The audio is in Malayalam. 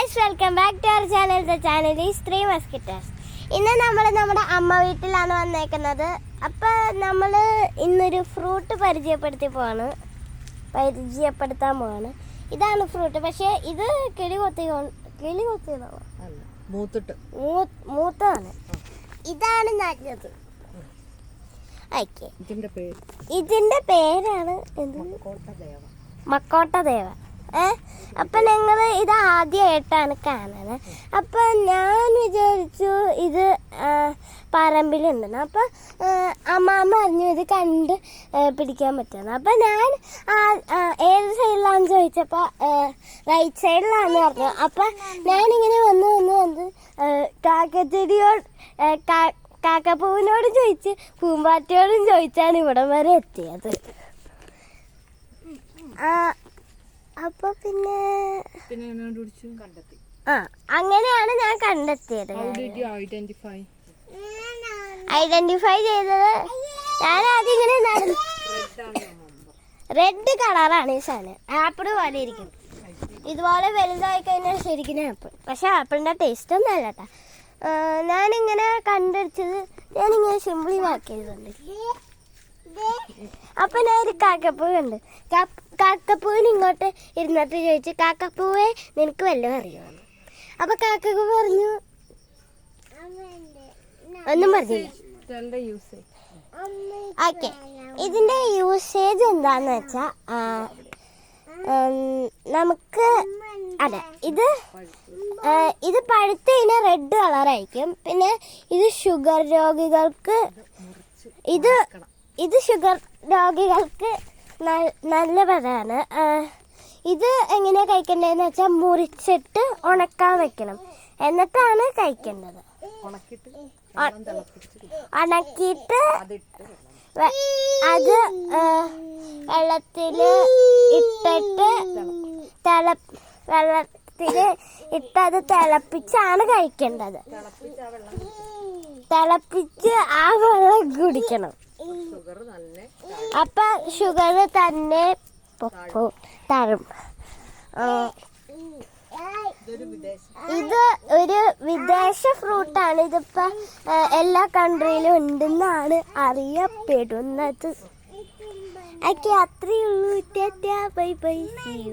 Guys, welcome back to our channel. The channel is 3 musketeers. ഇന്ന് നമ്മൾ നമ്മുടെ അമ്മ വീട്ടിലാണ് വന്നേക്കുന്നത്. അപ്പം നമ്മൾ ഇന്നൊരു ഫ്രൂട്ട് പരിചയപ്പെടുത്താൻ പോവാണ്. ഇതാണ് ഫ്രൂട്ട്. പക്ഷേ ഇത് കിളി കൊത്തിയതാണോ? മൂത്തതാണ്. ഇതാണ് നല്ലത്. ഇതിന്റെ പേരാണ് മക്കോട്ട ദേവ. അപ്പം ഞങ്ങൾ ഇത് ആദ്യമായിട്ടാണ് കാണുന്നത്. അപ്പം ഞാൻ വിചാരിച്ചു ഇത് പറമ്പിലുണ്ടെന്ന്. അപ്പം അമ്മാമ്മ പറഞ്ഞു ഇത് കണ്ട് പിടിക്കാൻ പറ്റുമെന്ന്. അപ്പം ഞാൻ ഏത് സൈഡിലാണെന്ന് ചോദിച്ചപ്പോൾ റൈറ്റ് സൈഡിലാണെന്ന് പറഞ്ഞു. അപ്പം ഞാനിങ്ങനെ വന്ന് കാക്കപ്പൂവിനോടും ചോദിച്ച് പൂമ്പാറ്റയോടും ചോദിച്ചാണ് ഇവിടം വരെ എത്തിയത്. അപ്പൊ പിന്നെ അങ്ങനെയാണ് ഞാൻ കണ്ടെത്തിയത്. ഐഡന്റിഫൈ ചെയ്തത് ഞാൻ ആദ്യം ഇങ്ങനെ റെഡ് കളറാണ് ഈ സാധനം. ആപ്പിൾ പോലെ ഇരിക്കും. ഇതുപോലെ വലുതായി കഴിഞ്ഞാൽ ശരിക്കും ആപ്പിൾ. പക്ഷെ ആപ്പിളിന്റെ ടേസ്റ്റ് ഒന്നും അല്ല കേട്ടോ. ഞാനിങ്ങനെ കണ്ടുപിടിച്ചത് ഞാനിങ്ങനെ സിമ്പിളി വാക്കിയതുണ്ട്. അപ്പൊ ഞാൻ ഒരു കാക്കപ്പൂ കണ്ട്. കാക്കപ്പൂവിന് ഇങ്ങോട്ട് ഇരുന്നിട്ട് ചോദിച്ചു, കാക്കപ്പൂവെ നിനക്ക് വല്ലതും അറിയുമെന്ന്. അപ്പൊ കാക്കപ്പൂ പറഞ്ഞു, ഒന്നും പറഞ്ഞില്ല. ഓക്കെ, ഇതിന്റെ യൂസേജ് എന്താന്ന് വെച്ചാ നമുക്ക് ഇത് പഴുത്ത് കഴിഞ്ഞാൽ റെഡ് കളറായിരിക്കും. പിന്നെ ഇത് ഷുഗർ രോഗികൾക്ക് ഇത് ഷുഗർ രോഗികൾക്ക് നല്ലതാണ്. ഇത് എങ്ങനെയാണ് കഴിക്കേണ്ടതെന്ന് വെച്ചാൽ മുറിച്ചിട്ട് ഉണക്കാൻ വെക്കണം, എന്നിട്ടാണ് കഴിക്കേണ്ടത്. ഉണക്കിയിട്ട് അത് വെള്ളത്തിൽ ഇട്ടത് തിളപ്പിച്ചാണ് കഴിക്കേണ്ടത്. തിളപ്പിച്ച് ആ വെള്ളം കുടിക്കണം. അപ്പൊ ഷുഗർ തന്നെ തരും. ഇത് ഒരു വിദേശ ഫ്രൂട്ടാണ്. ഇതിപ്പോ എല്ലാ കൺട്രിയിലും ഉണ്ടെന്നാണ് അറിയപ്പെടുന്നത്. അത്രയേ ഉള്ളൂ. Bye bye, see U.